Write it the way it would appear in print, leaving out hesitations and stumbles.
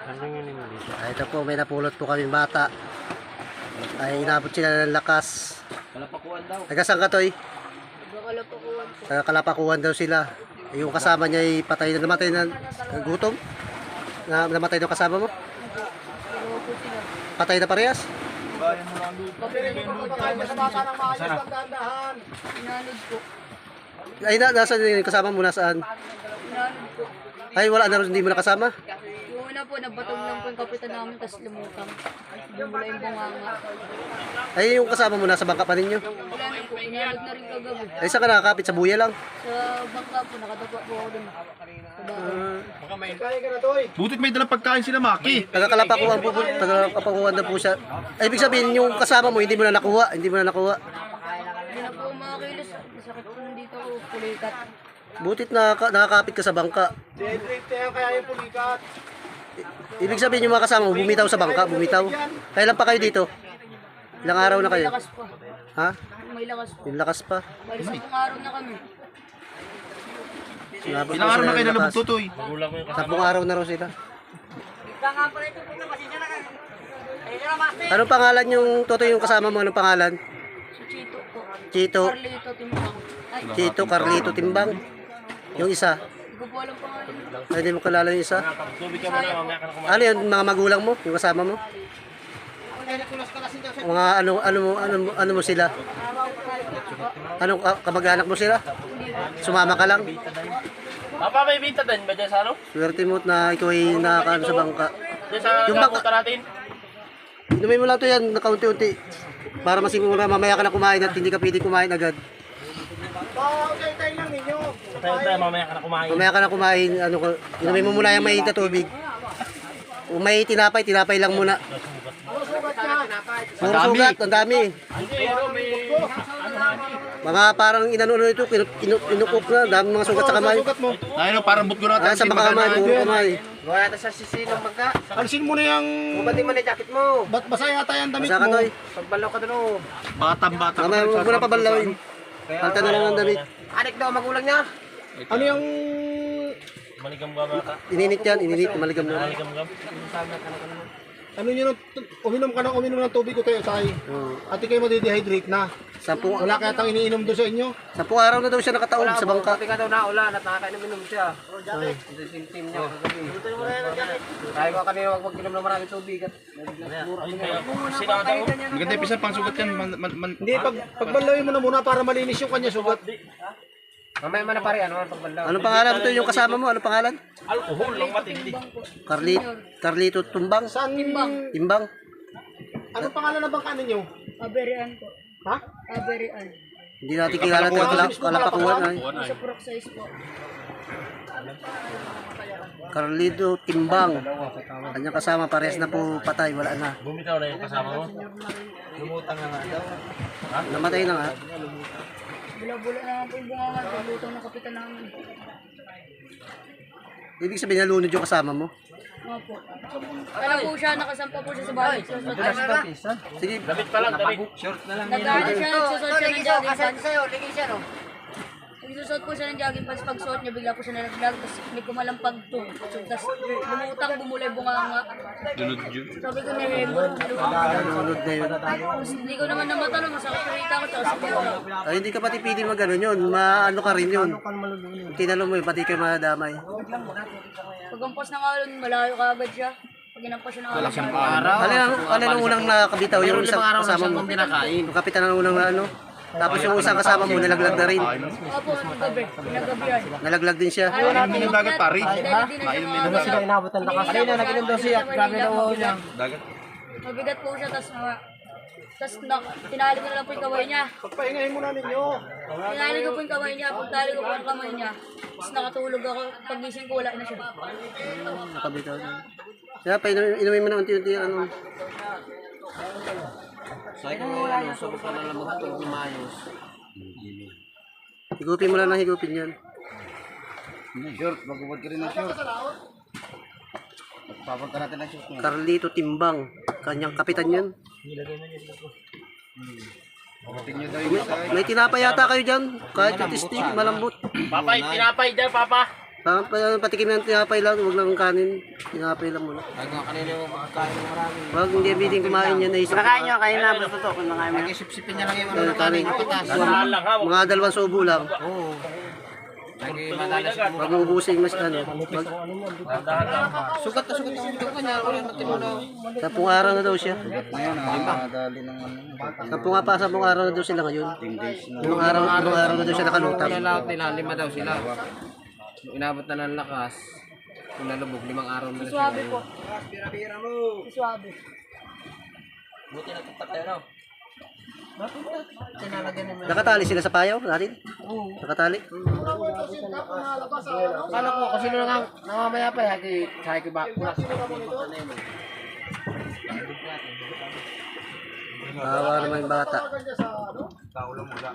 Ito po, may napulot po kaming bata. Ay inabot sila ng lakas. Kalapakuan daw. Taga saan ka, Toy? Kalapakuan po. Taga Kalapakuan daw sila. Yung kasama niya ay patay na, namatay na gutom. Namatay na kasama mo? Dalawa po sila. Patay na parehas? Inanod po. Ay, nasaan yung kasama mo? Nasaan? Inanod po. Ay, wala na rin, hindi mo nakasama? Yung una po, nabatog lang po yung kapitan namin, tapos lumutang. Bumula yung bunganga. Ay, yung kasama mo nasa bangka pa ninyo? Wala na po, inanod na rin kagabi. Ay, saan ka nakakapit? Sa buya lang? Sa bangka po, nakadapa po ako dun. Sa bahay. Butit may dalang pagkain sila, Maki. Taga Kalapakuan po, taga Kalapakuan na po siya. Ay, ibig sabihin, yung kasama mo, hindi mo na nakuha. Hindi mo na nakuha. Hindi na po makakilos. Masakit po dito ako, pulikat. Butit na nakakapit ka sa bangka. Kaya yung pulikat. Ibig sabihin yung mga kasama mo, bumitaw sa bangka, bumitaw. Kailan pa kayo dito? Ilang araw na May kayo? lakas pa. Ha? May lakas pa. Yung lakas pa. Bali sa araw na kami. Sinabot Ilang na araw sila na kayo ng lakas. nalabog, Tutoy? 10 araw na raw sila. Anong pangalan yung Toto yung kasama mo? Anong pangalan? Si Chito po. Chito, Carlito Timbang. Ay, Chito, Carlito, Timbang. Yung isa. hindi ko po alam pangalan. Ay, hindi mo kilala yung isa. Ano yun, mga magulang mo? Yung kasama mo? Mga ano mo sila? Anong kamag-anak mo sila? Sumama ka lang? Papa, may binta din ba dyan sa ano? Swerte mo na ikaw ay nakakaano sa bangka. Dyan sa Yung gamutan natin? Inumin mo lang to yan, nakaunti-unti. Para masigura mamaya ka na kumain at hindi ka pwede kumain agad. Tayo, mamaya ka na kumain. Mamaya ka na kumain, inumin mo muna yung mainit na tubig. Kung may tinapay lang muna. Puro sugat, ang dami. Mga parang inano ito, inukok na, dami mga sugat sa kamay. Ayun, parang butgo na Ah, sa baka kamay, puro kamay. Gawa yata sa sisilong bangka. Alisin mo na yung... Bumati mo na yung jacket mo. Ba't basa yata yung damit Basa ka, mo? Toy. Pagbalaw ka doon oh. Batang-bata. Mamaya huwag mo na pabalawin. Palta na lang ang damit. Anik daw ang magulang niya. Ano yung... Maligam-gam ka. Ininit yan, ininit, maligam na. Maligam-gam. Ano yun? Uminom ng tubig ko tayo, Tay. At kayo madidehydrate na. Wala kaya tang iniinom doon sa inyo? 10 araw na daw siya nakataob sa bangka. Pati ka daw naulan at nakakainom-inom siya. Ito yung team niya kagabi. Kaya ko kanina wag ginom na maraming tubig at Sila ka daw. Maganda yung pisang pangsugat yan. Hindi, pagbalawin mo na muna para malinis yung kanya sugat. mamaya man na pare ano ang pagbalaw. Anong pangalan mo to yung kasama mo? Anong pangalan? Alcohol lang matindi. Carlito Tumbang? Saan? Timbang? Anong pangalan na bangka ninyo? Aberian po. Ha? Aberian. Hindi natin kilala ito. Kalapakuan ay. Sa Purok size po. Carlito Timbang. Kanyang kasama, parehas na po patay. Wala na. Bumitaw na yung kasama mo. Namatay na nga. Bula-bula naman po yung bunganga. Paglutang ng kapitan namin. Ibig sabihin nalunod yung kasama mo. Opo. Kala po siya, nakasampa po siya sa bahay. Sige, Damit pa lang, damit. Nag-ano siya, nagsusot siya ng jogging Kasal pants. sa'yo, ligay siya no. Nagsusot po siya ng jogging pants. Pag suot niya, bigla po siya nalaglag. Tapos may kumalampag to. Tapos lumutang, bumulay bunganga. Sabi ko na nalunod na yun. Tapos hindi ko naman namatanong. Masakit na rita ko. Tapos siguro. Ay, hindi ka pati pwede mag-ano yun. Maano ka rin yun. Tinalo mo yun, pati kayo madamay. Pagkampas ng alon, malayo ka agad siya. Pag inampas siya ng alon. Alin ang unang nakabitaw? Yung isang kasama mo. Yung kapitan ang unang ano. Tapos yung isang kasama mo, nalaglag na rin. Opo, ng gabi. Pinagabihan. Nalaglag din siya. Ayaw natin yung dagat pari. Inabot ng lakas. Kanina naginom daw siya. Grabe daw niya. Mabigat po siya, tapos tinali ko na lang po yung kamay niya. Pagpahingahin muna ninyo. Tinali ko po yung kamay niya, pagtali ko po yung kamay niya. Tapos nakatulog ako, pagising ko wala na siya. Nakabitaw din. Kaya pa, inumin mo na unti-unti ano. Sabi ko ano, so ka na lang magtulog umayos. Higupin mo lang ng higupin yan. Short, magubad ka rin ng short. Papunta natin ng short. Carlito Timbang. Kanyang kapitan yan. Papuntin nyo daw yung isa. May tinapay yata kayo dyan. Kahit yung tisti, malambot. Papa, tinapay dyan, Papa. Patikim ng tinapay lang, huwag lang kanin. Tinapay lang muna. Ay nga kanina yung magkain ng marami. Huwag hindi pwedeng kumain yan na isang. Nakain nyo, kain na. Basta to, kung nakain mo. Nag-isip-sipin niya lang yung Ano, kanin. Saan lang ha. Mga 2 subo lang. Oo. Nag-madalas mo. Huwag mo ubusin mas ano. Dahan lang. Sugat na sugat ang dugo niya. Wala matinono. 10 araw na daw siya. Ngayon, nakadali ng ano. 10 araw na daw sila ngayon. 10 araw na daw siya nakalutang. Kailangan nila, 5 daw sila. Nung inabot na ng lakas, kung nalubog, 5 araw na sila. Suwabe po. Suwabe. Buti na tatatay raw. Nakatali sila sa payaw natin? Oo. Nakatali? Kala ko, kasi nung namamaya pa, sabi ko ba, kulas ko na yun. Bawa naman yung bata. Kaulang mula.